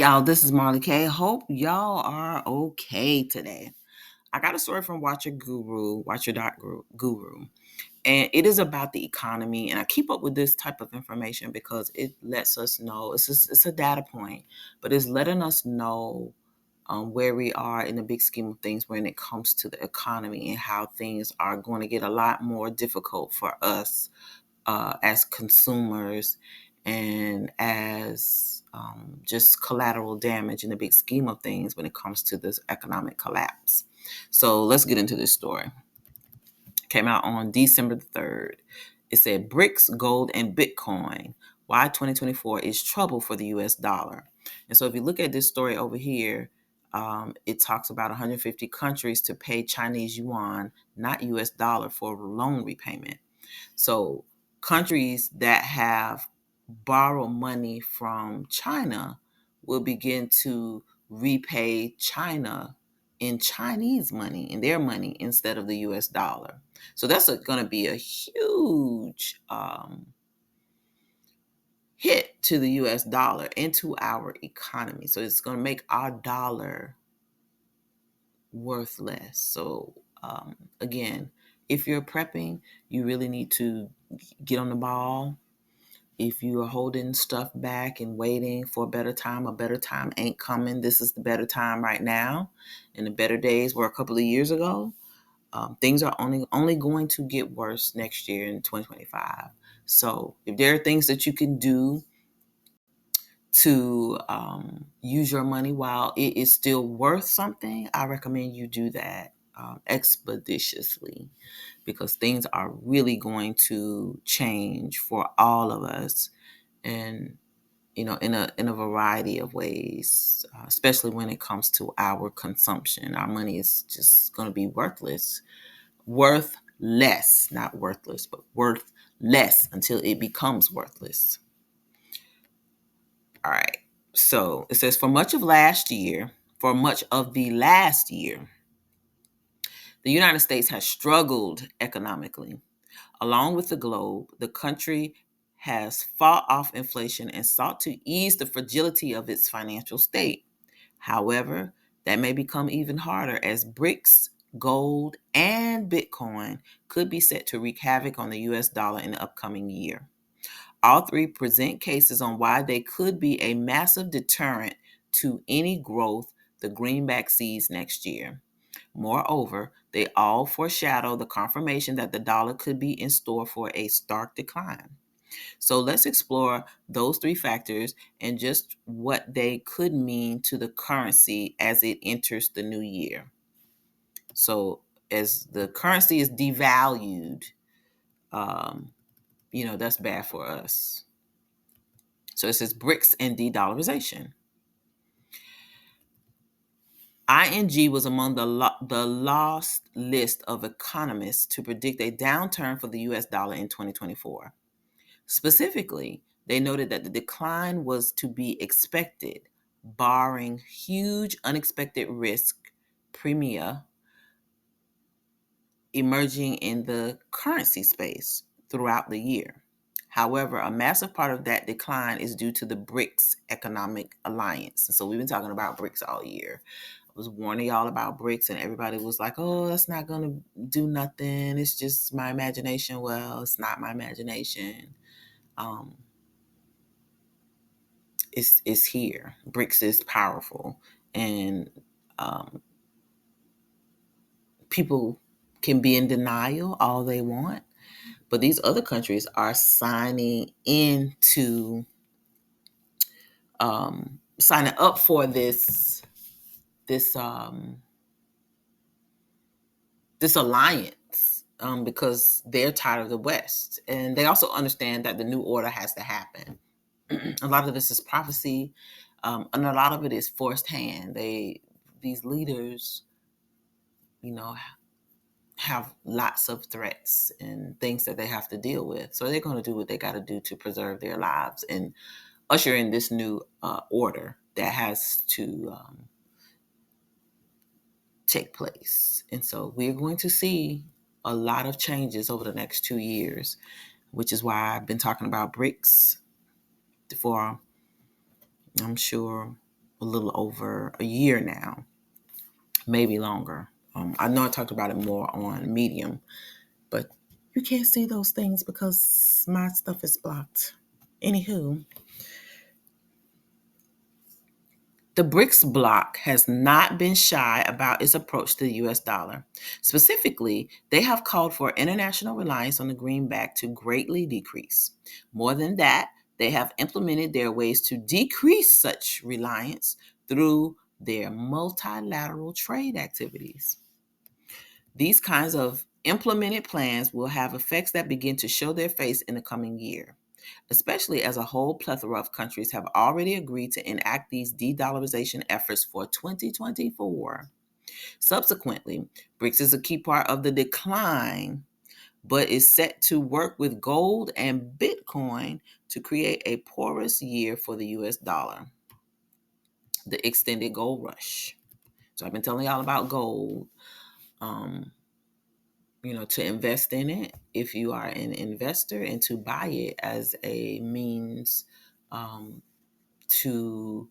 y'all, this is Marley K. Hope y'all are okay today. I got a story from Watcher.guru, and it is about the economy. And I keep up with this type of information because it lets us know it's a data point, but it's letting us know where we are in the big scheme of things when it comes to the economy and how things are going to get a lot more difficult for us as consumers and as just collateral damage in the big scheme of things when it comes to this economic collapse. So let's get into this story. It came out on December the 3rd. It said BRICS, gold, and Bitcoin. Why 2024 is trouble for the US dollar. And so if you look at this story over here, it talks about 150 countries to pay Chinese yuan, not US dollar, for loan repayment. So countries that have borrowed money from China will begin to repay China in Chinese money, in their money, instead of the US dollar. So that's going to be a huge hit to the US dollar and to our economy. So it's going to make our dollar worth less. So again, if you're prepping, you really need to get on the ball. If you are holding stuff back and waiting for a better time ain't coming. This is the better time right now. And the better days were a couple of years ago. Things are only going to get worse next year in 2025. So if there are things that you can do to use your money while it is still worth something, I recommend you do that expeditiously, because things are really going to change for all of us, and in a variety of ways, especially when it comes to our consumption. Our money is just going to be worth less, not worthless, but worth less until it becomes worthless. All right. So it says, for much of the last year, the United States has struggled economically. Along with the globe, the country has fought off inflation and sought to ease the fragility of its financial state. However, that may become even harder as BRICS, gold, and Bitcoin could be set to wreak havoc on the US dollar in the upcoming year. All three present cases on why they could be a massive deterrent to any growth the greenback sees next year. Moreover, they all foreshadow the confirmation that the dollar could be in store for a stark decline. So let's explore those three factors and just what they could mean to the currency as it enters the new year. So as the currency is devalued, that's bad for us. So it says BRICS and de-dollarization. ING was among the lost list of economists to predict a downturn for the US dollar in 2024. Specifically, they noted that the decline was to be expected, barring huge unexpected risk premia emerging in the currency space throughout the year. However, a massive part of that decline is due to the BRICS economic alliance. And so we've been talking about BRICS all year. I was warning y'all about BRICS, and everybody was like, oh, that's not going to do nothing. It's just my imagination. Well, it's not my imagination. It's here. BRICS is powerful, and people can be in denial all they want, but these other countries are signing up for this alliance, because they're tired of the West, and they also understand that the new order has to happen. A lot of this is prophecy, and a lot of it is forced hand. These leaders, have lots of threats and things that they have to deal with. So they're going to do what they got to do to preserve their lives and usher in this new order that has to take place. And so we're going to see a lot of changes over the next 2 years, which is why I've been talking about BRICS for, I'm sure, a little over a year now, maybe longer. I know I talked about it more on Medium, but you can't see those things because my stuff is blocked. Anywho, the BRICS bloc has not been shy about its approach to the US dollar. Specifically, they have called for international reliance on the greenback to greatly decrease. More than that, they have implemented their ways to decrease such reliance through their multilateral trade activities. These kinds of implemented plans will have effects that begin to show their face in the coming year, especially as a whole plethora of countries have already agreed to enact these de-dollarization efforts for 2024. Subsequently, BRICS is a key part of the decline, but is set to work with gold and Bitcoin to create a porous year for the US dollar, the extended gold rush. So I've been telling y'all about gold. To invest in it if you are an investor, and to buy it as a means to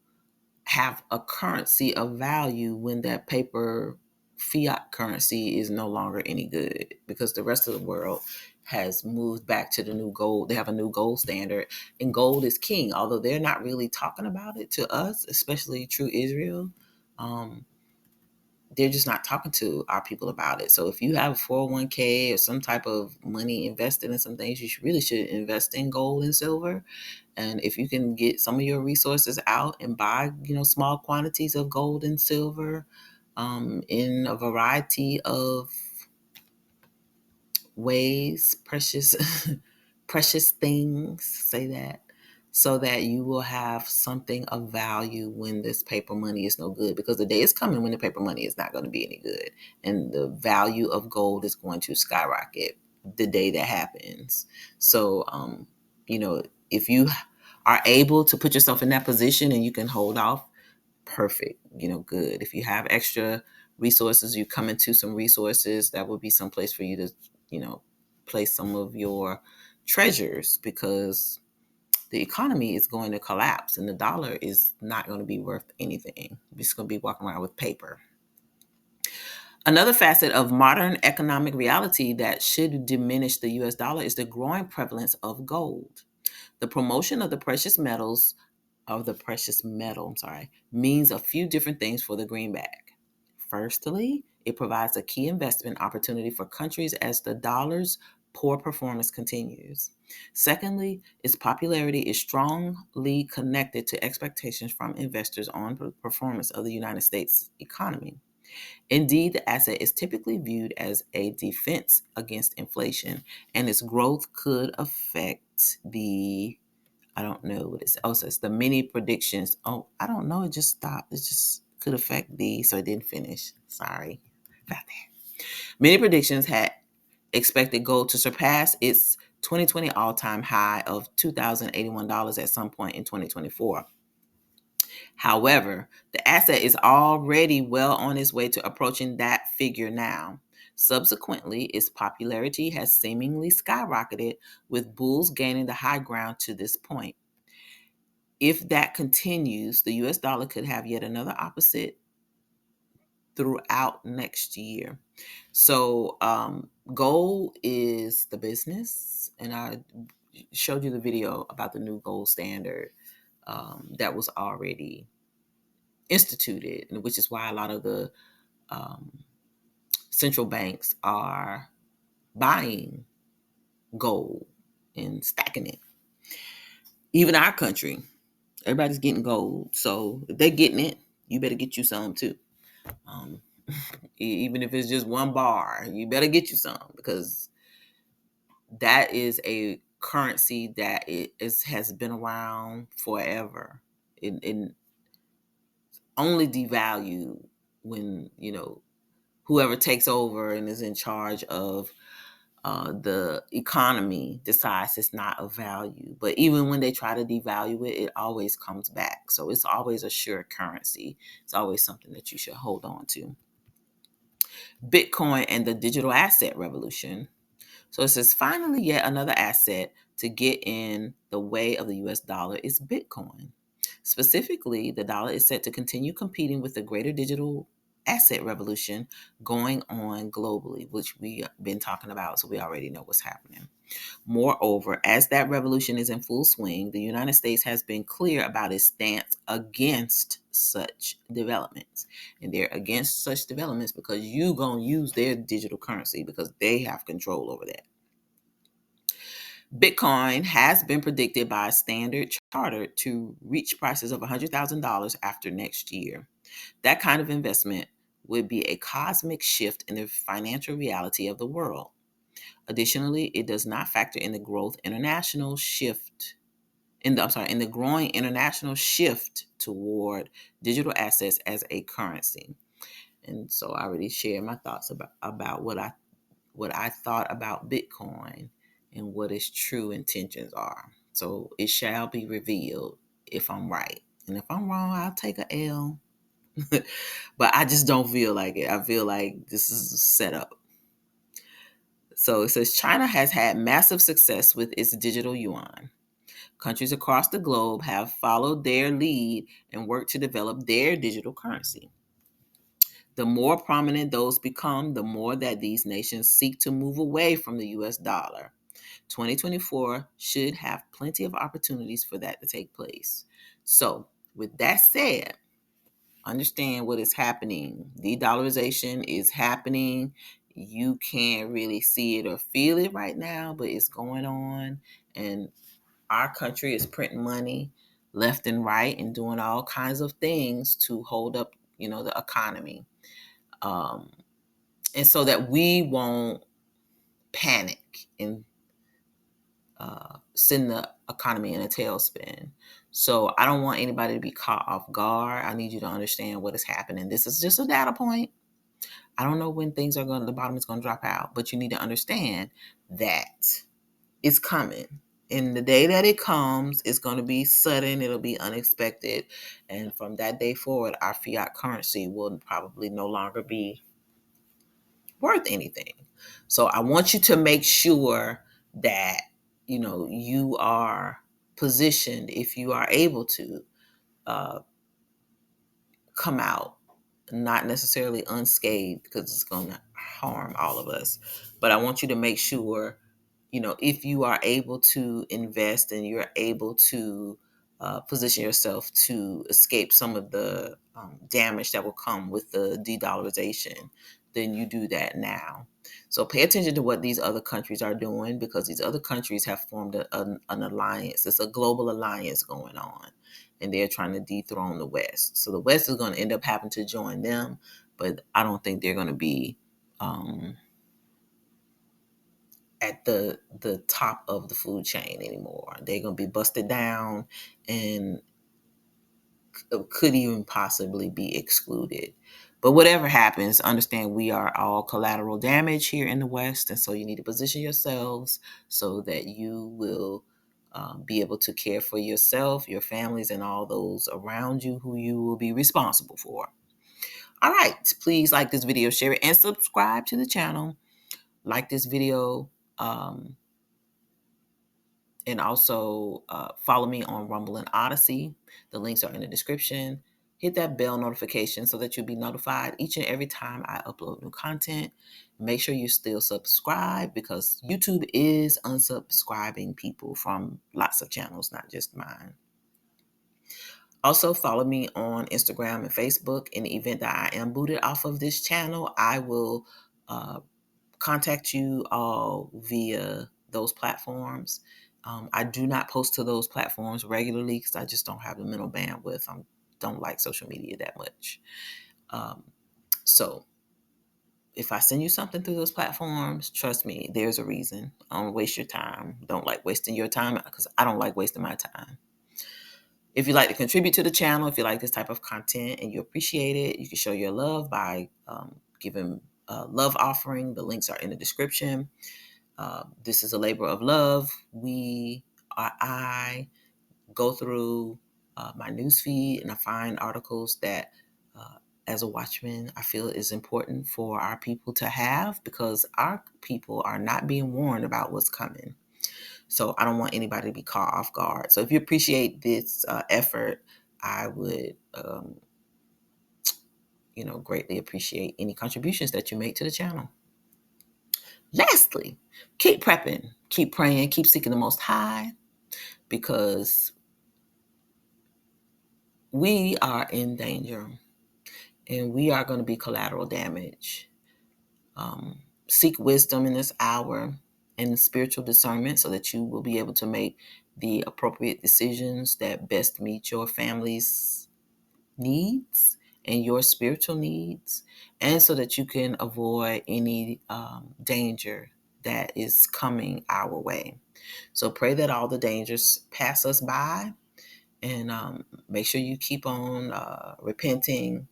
have a currency of value when that paper fiat currency is no longer any good, because the rest of the world has moved back to the new gold. They have a new gold standard, and gold is king, although they're not really talking about it to us, especially True Israel. They're just not talking to our people about it. So if you have a 401k or some type of money invested in some things, you really should invest in gold and silver. And if you can get some of your resources out and buy, small quantities of gold and silver in a variety of ways, precious, precious things, say that, so that you will have something of value when this paper money is no good, because the day is coming when the paper money is not going to be any good, and the value of gold is going to skyrocket the day that happens. So, if you are able to put yourself in that position and you can hold off, perfect, good. If you have extra resources, you come into some resources, that would be some place for you to, place some of your treasures, because the economy is going to collapse and the dollar is not going to be worth anything. We're just going to be walking around with paper. Another facet of modern economic reality that should diminish the US dollar is the growing prevalence of gold. The promotion of the precious metal, means a few different things for the greenback. Firstly, it provides a key investment opportunity for countries as the dollar's poor performance continues. Secondly, its popularity is strongly connected to expectations from investors on the performance of the United States economy. Indeed, the asset is typically viewed as a defense against inflation, and its growth could affect I don't know what it's. Oh, so it's the many predictions. Oh, I don't know. It just stopped. It just could affect so it didn't finish. Sorry about that. Many predictions had expected gold to surpass its 2020 all-time high of $2,081 at some point in 2024. However, the asset is already well on its way to approaching that figure now. Subsequently, its popularity has seemingly skyrocketed, with bulls gaining the high ground to this point. If that continues, the US dollar could have yet another opposite throughout next year. So, gold is the business, and I showed you the video about the new gold standard that was already instituted, which is why a lot of the central banks are buying gold and stacking it. Even our country, everybody's getting gold. So if they're getting it, you better get you some too. Even if it's just one bar, you better get you some, because that is a currency that has been around forever. It only devalue when, whoever takes over and is in charge of the economy decides it's not of value. But even when they try to devalue it, it always comes back. So it's always a sure currency. It's always something that you should hold on to. Bitcoin and the digital asset revolution. So it says, finally, yet another asset to get in the way of the US dollar is Bitcoin. Specifically, the dollar is set to continue competing with the greater digital asset revolution going on globally, which we've been talking about, so we already know what's happening. Moreover, as that revolution is in full swing, the United States has been clear about its stance against such developments. And they're against such developments because you're going to use their digital currency because they have control over that. Bitcoin has been predicted by Standard Chartered to reach prices of $100,000 after next year. That kind of investment would be a cosmic shift in the financial reality of the world. Additionally, it does not factor in the in the growing international shift toward digital assets as a currency. And so I already shared my thoughts about what I thought about Bitcoin and what its true intentions are. So it shall be revealed if I'm right. And if I'm wrong, I'll take a L. But I just don't feel like it. I feel like this is a setup. So it says China has had massive success with its digital yuan. Countries across the globe have followed their lead and worked to develop their digital currency. The more prominent those become, the more that these nations seek to move away from the US dollar. 2024 should have plenty of opportunities for that to take place. So, with that said, understand what is happening. De-dollarization is happening. You can't really see it or feel it right now, but it's going on. And our country is printing money left and right and doing all kinds of things to hold up, the economy. And so that we won't panic and send the economy in a tailspin. So I don't want anybody to be caught off guard. I need you to understand what is happening. This is just a data point. I don't know when the bottom is going to drop out, but you need to understand that it's coming. And the day that it comes, it's going to be sudden. It'll be unexpected. And from that day forward, our fiat currency will probably no longer be worth anything. So I want you to make sure that, you are positioned, if you are able to, come out not necessarily unscathed because it's going to harm all of us. But I want you to make sure, if you are able to invest and you're able to position yourself to escape some of the damage that will come with the de-dollarization, then you do that now. So pay attention to what these other countries are doing, because these other countries have formed an alliance. It's a global alliance going on, and they're trying to dethrone the West. So the West is going to end up having to join them, but I don't think they're going to be at the top of the food chain anymore. They're going to be busted down and could even possibly be excluded. But whatever happens, understand we are all collateral damage here in the West, and so you need to position yourselves so that you will be able to care for yourself, your families, and all those around you who you will be responsible for. All right, please like this video, share it, and subscribe to the channel. Like this video, and also follow me on Rumble and Odyssey. The links are in the description. Hit that bell notification so that you'll be notified each and every time I upload new content. Make sure you still subscribe, because YouTube is unsubscribing people from lots of channels, not just mine. Also, follow me on Instagram and Facebook. In the event that I am booted off of this channel, I will contact you all via those platforms. I do not post to those platforms regularly because I just don't have the mental bandwidth. I don't like social media that much. So if I send you something through those platforms, trust me, there's a reason. I don't waste your time. Don't like wasting your time, because I don't like wasting my time. If you'd like to contribute to the channel, if you like this type of content and you appreciate it, you can show your love by giving a love offering. The links are in the description. This is a labor of love. I go through my newsfeed and I find articles that, as a watchman, I feel is important for our people to have, because our people are not being warned about what's coming. So I don't want anybody to be caught off guard. So if you appreciate this effort, I would, greatly appreciate any contributions that you make to the channel. Lastly, keep prepping, keep praying, keep seeking the Most High, because we are in danger and we are going to be collateral damage. Seek wisdom in this hour and spiritual discernment so that you will be able to make the appropriate decisions that best meet your family's needs and your spiritual needs, and so that you can avoid any danger that is coming our way. So pray that all the dangers pass us by, and make sure you keep on repenting,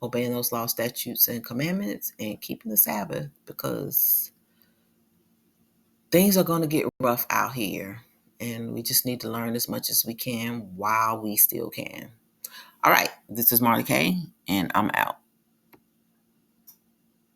obeying those laws, statutes, and commandments, and keeping the Sabbath, because things are going to get rough out here, and we just need to learn as much as we can while we still can. All right, this is Marty K, and I'm out.